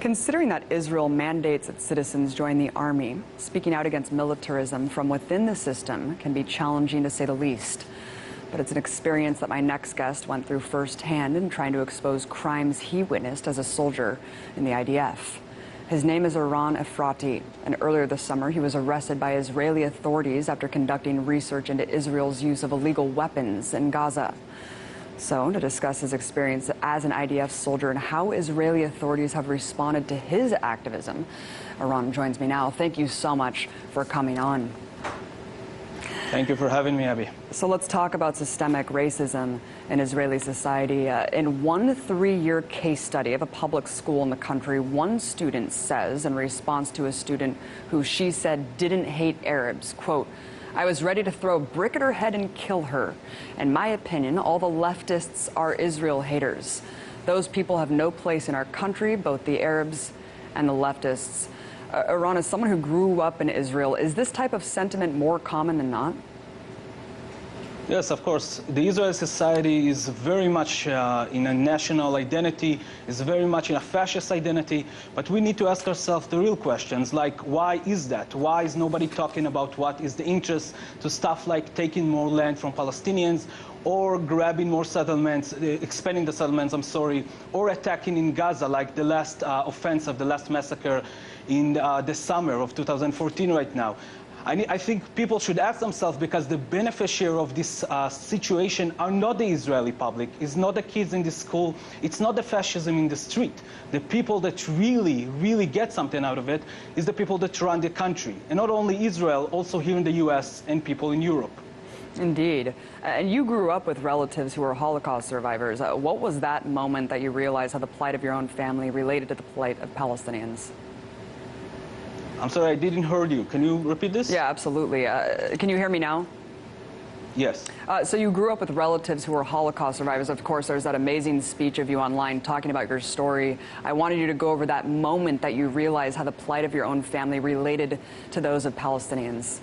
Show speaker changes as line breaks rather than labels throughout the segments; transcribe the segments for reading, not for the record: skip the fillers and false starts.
Considering that Israel mandates its citizens join the army, speaking out against militarism from within the system can be challenging to say the least. But it's an experience that my next guest went through firsthand in trying to expose crimes he witnessed as a soldier in the IDF. His name is Eran Efrati, and earlier this summer he was arrested by Israeli authorities after conducting research into Israel's use of illegal weapons in Gaza. So, to discuss his experience as an IDF soldier and how Israeli authorities have responded to his activism, Eran joins me now. Thank you so much for coming on.
Thank you for having me, Abby.
So let's talk about systemic racism in Israeli society. In one 3-year case study of a public school in the country, one student says, in response to a student who she said didn't hate Arabs, quote, "I was ready to throw a brick at her head and kill her. In my opinion, all the leftists are Israel haters. Those people have no place in our country, both the Arabs and the leftists." Eran, as someone who grew up in Israel, is this type of sentiment more common than not?
Yes, of course. The Israeli society is very much in a national identity, is very much in a fascist identity, but we need to ask ourselves the real questions, like why is that? Why is nobody talking about what is the interest to stuff like taking more land from Palestinians, or grabbing more settlements, expanding the settlements, or attacking in Gaza, like the last offensive, the last massacre in the summer of 2014 right now. I think people should ask themselves, because the beneficiary of this situation are not the Israeli public, it's not the kids in the school, it's not the fascism in the street. The people that really get something out of it is the people that run the country. And not only Israel, also here in the US and people in Europe.
Indeed. And you grew up with relatives who were Holocaust survivors. What was that moment that you realized how the plight of your own family related to the plight of Palestinians?
I'm sorry, I didn't hear you. Can you repeat this?
Yeah, absolutely. Can you hear me now?
Yes.
So you grew up with relatives who were Holocaust survivors. Of course, there's that amazing speech of you online talking about your story. I wanted you to go over that moment that you realized how the plight of your own family related to those of Palestinians.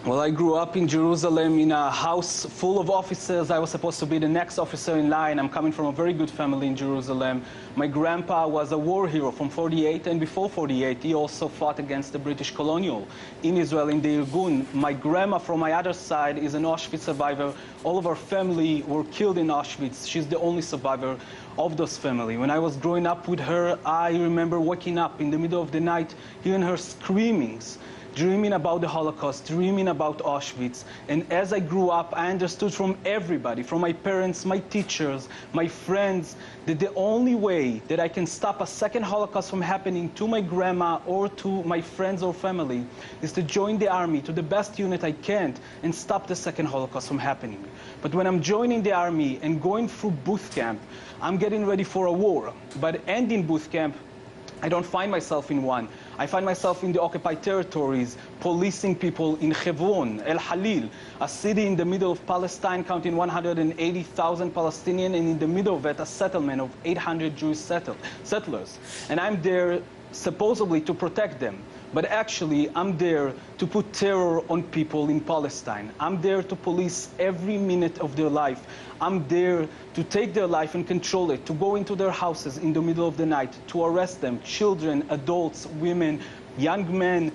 Well, I grew up in Jerusalem in a house full of officers. I was supposed to be the next officer in line. I'm coming from a very good family in Jerusalem. My grandpa was a war hero from 48, and before 48, he also fought against the British colonial in Israel, in the Irgun. My grandma from my other side is an Auschwitz survivor. All of our family were killed in Auschwitz. She's the only survivor of those family. When I was growing up with her, I remember waking up in the middle of the night, hearing her screamings, dreaming about the Holocaust, dreaming about Auschwitz. And as I grew up, I understood from everybody, from my parents, my teachers, my friends, that the only way that I can stop a second Holocaust from happening to my grandma or to my friends or family is to join the army to the best unit I can and stop the second Holocaust from happening. But when I'm joining the army and going through boot camp, I'm getting ready for a war. But ending boot camp, I don't find myself in one. I find myself in the occupied territories, policing people in Hebron, El Halil, a city in the middle of Palestine counting 180,000 Palestinians, and in the middle of it, a settlement of 800 Jewish settlers. And I'm there supposedly to protect them. But actually, I'm there to put terror on people in Palestine. I'm there to police every minute of their life. I'm there to take their life and control it, to go into their houses in the middle of the night, to arrest them, children, adults, women, young men,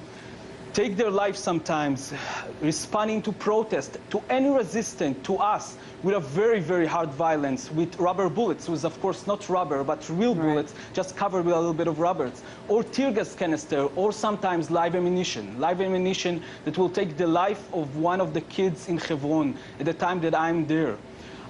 take their lives sometimes, responding to protest, to any resistance to us with a very hard violence, with rubber bullets, which of course not rubber, but real bullets, just covered with a little bit of rubbers, or tear gas canister, or sometimes live ammunition that will take the life of one of the kids in Hebron at the time that I'm there.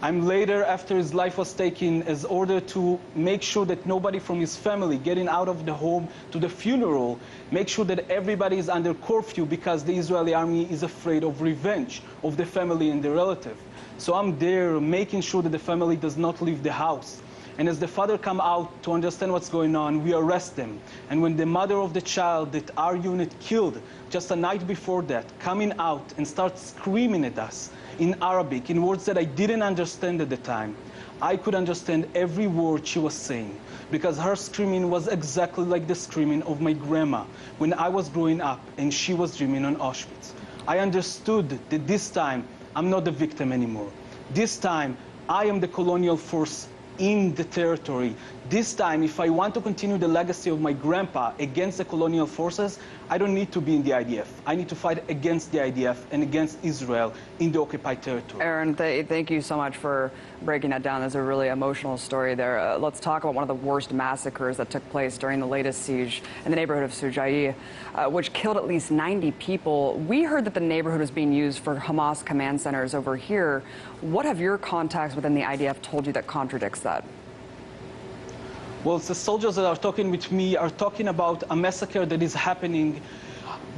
I'm later, after his life was taken, as order to make sure that nobody from his family getting out of the home to the funeral, make sure that everybody is under curfew, because the Israeli army is afraid of revenge of the family and the relative. So I'm there making sure that the family does not leave the house. And as the father come out to understand what's going on, we arrest them. And when the mother of the child that our unit killed just a night before that, coming out and start screaming at us in Arabic, in words that I didn't understand at the time, I could understand every word she was saying, because her screaming was exactly like the screaming of my grandma when I was growing up and she was dreaming on Auschwitz. I understood that this time I'm not the victim anymore. This time I am the colonial force in the territory. This time, if I want to continue the legacy of my grandpa against the colonial forces, I don't need to be in the IDF. I need to fight against the IDF and against Israel in the occupied territory.
Eran, thank you so much for breaking that down. There's a really emotional story there. Let's talk about one of the worst massacres that took place during the latest siege in the neighborhood of Sujayi, which killed at least 90 people. We heard that the neighborhood was being used for Hamas command centers over here. What have your contacts within the IDF told you that contradicts that?
Well, the soldiers that are talking with me are talking about a massacre that is happening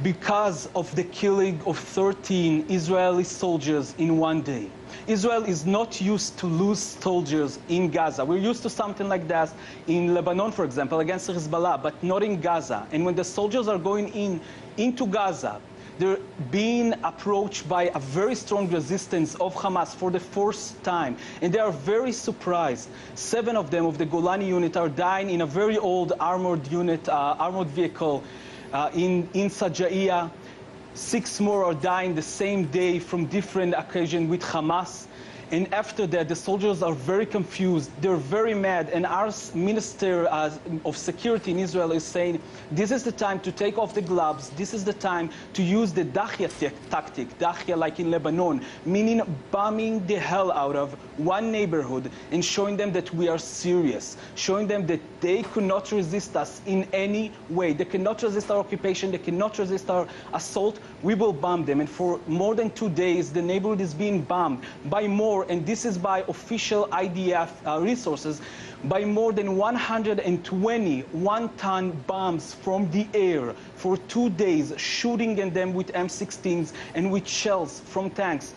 because of the killing of 13 Israeli soldiers in one day. Israel is not used to lose soldiers in Gaza. We're used to something like that in Lebanon, for example, against Hezbollah, but not in Gaza. And when the soldiers are going into Gaza, they're being approached by a very strong resistance of Hamas for the first time. And they are very surprised. 7 of them of the Golani unit are dying in a very old armored unit, armored vehicle in Sajaiya. 6 more are dying the same day from different occasions with Hamas. And after that, the soldiers are very confused. They're very mad. And our Minister of Security in Israel is saying, this is the time to take off the gloves. This is the time to use the dahya tactic, dahya like in Lebanon, meaning bombing the hell out of one neighborhood and showing them that we are serious, showing them that they could not resist us in any way. They cannot resist our occupation. They cannot resist our assault. We will bomb them. And for more than 2 days, the neighborhood is being bombed by more, and this is by official IDF resources, by more than 120 one-ton bombs from the air for 2 days, shooting at them with M16s and with shells from tanks,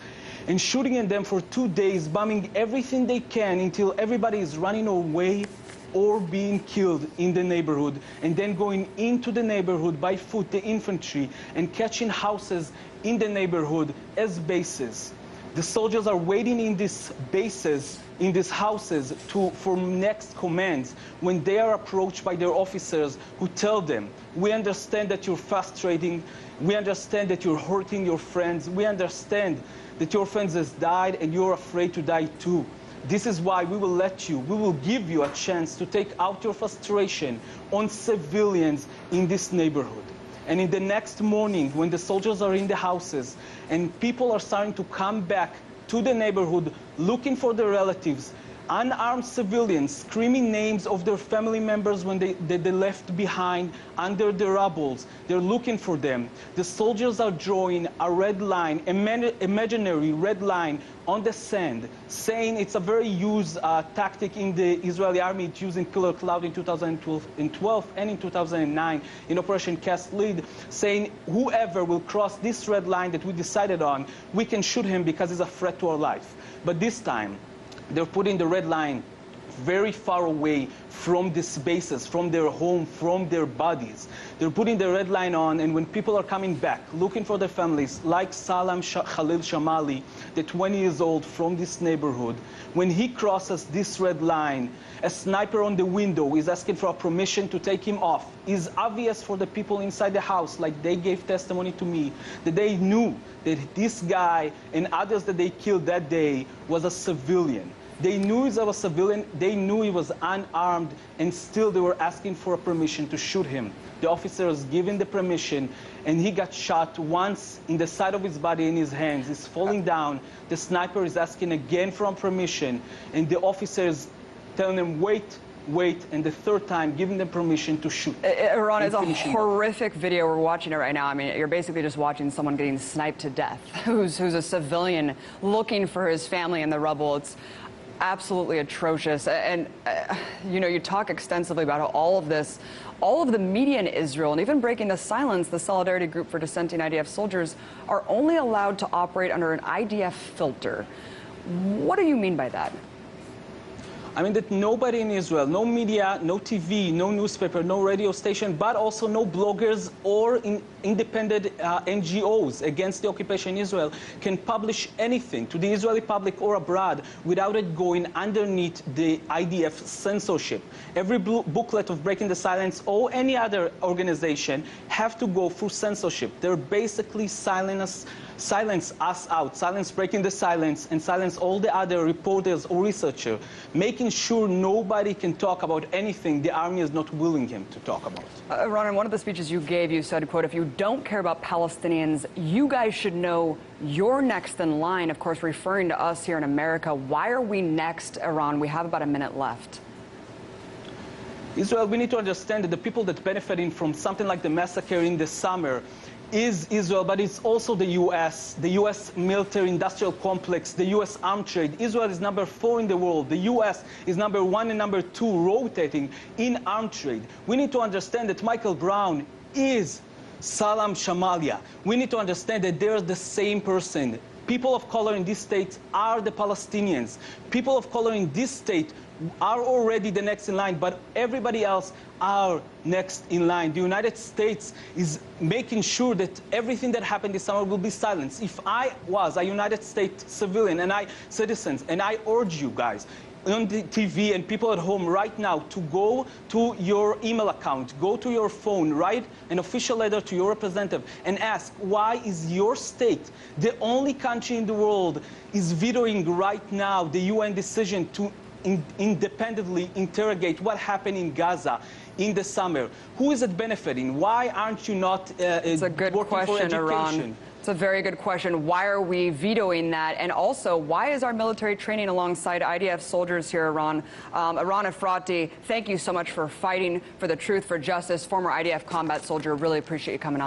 and shooting at them for 2 days, bombing everything they can until everybody is running away or being killed in the neighborhood, and then going into the neighborhood by foot, the infantry, and catching houses in the neighborhood as bases. The soldiers are waiting in these bases, in these houses, for next commands when they are approached by their officers who tell them, we understand that you're frustrating, we understand that you're hurting your friends, we understand that your friends has died and you're afraid to die too. This is why we will we will give you a chance to take out your frustration on civilians in this neighborhood. And in the next morning, when the soldiers are in the houses and people are starting to come back to the neighborhood looking for their relatives, unarmed civilians screaming names of their family members when they left behind under the rubble, they're looking for them. The soldiers are drawing a red line, imaginary red line on the sand, saying it's a very used tactic in the Israeli army. It's used in Killer Cloud in 2012 and in 2009 in Operation Cast Lead, saying whoever will cross this red line that we decided on, we can shoot him because he's a threat to our life. But this time, they're putting the red line very far away from these bases, from their home, from their bodies. They're putting the red line on, and when people are coming back, looking for their families, like Salam Khalil Shamali, the 20 years old from this neighborhood, when he crosses this red line, a sniper on the window is asking for a permission to take him off. It's obvious for the people inside the house, like they gave testimony to me, that they knew that this guy and others that they killed that day was a civilian. They knew he was a civilian, they knew he was unarmed, and still they were asking for a permission to shoot him. The officer was given the permission, and he got shot once in the side of his body, in his hands. He's falling down. The sniper is asking again for permission, and the officer is telling him, wait, and the third time giving them permission to shoot.
Eran, it's a horrific video. We're watching it right now. I mean, you're basically just watching someone getting sniped to death, who's a civilian looking for his family in the rubble. It's absolutely atrocious. And you know, you talk extensively about how all of the media in Israel, and even breaking the silence, the Solidarity Group for Dissenting IDF Soldiers, are only allowed to operate under an IDF filter. What do you mean by that?
I mean that nobody in Israel, no media, no TV, no newspaper, no radio station, but also no bloggers or independent NGOs against the occupation in Israel can publish anything to the Israeli public or abroad without it going underneath the IDF censorship. Every booklet of Breaking the Silence or any other organization have to go through censorship. They're basically silencing us silence us out, silence breaking the silence, and silence all the other reporters or researchers, making sure nobody can talk about anything the army is not willing him to talk about.
Ron, in one of the speeches you gave, you said, quote, if you don't care about Palestinians, you guys should know you're next in line, of course, referring to us here in America. Why are we next, Eran? We have about a minute left.
Israel, we need to understand that the people that benefiting from something like the massacre in the summer is Israel, but it's also the U.S. military-industrial complex, the U.S. arms trade. Israel is number 4 in the world. The U.S. is number 1 and number 2 rotating in arms trade. We need to understand that Michael Brown is Salam Shamalia. We need to understand that they're the same person. People of color in this state are the Palestinians. People of color in this state are already the next in line, but everybody else are next in line. The United States is making sure that everything that happened this summer will be silenced. If I was a United States civilian and I urge you guys on the TV and people at home right now to go to your email account, go to your phone, write an official letter to your representative and ask, why is your state the only country in the world is vetoing right now the UN decision to independently interrogate what happened in Gaza in the summer? Who is it benefiting? Why aren't you not
It's a good question, Eran. It's a very good question. Why are we vetoing that? And also, why is our military training alongside IDF soldiers here, Eran? Eran Efrati, thank you so much for fighting for the truth, for justice. Former IDF combat soldier, really appreciate you coming on.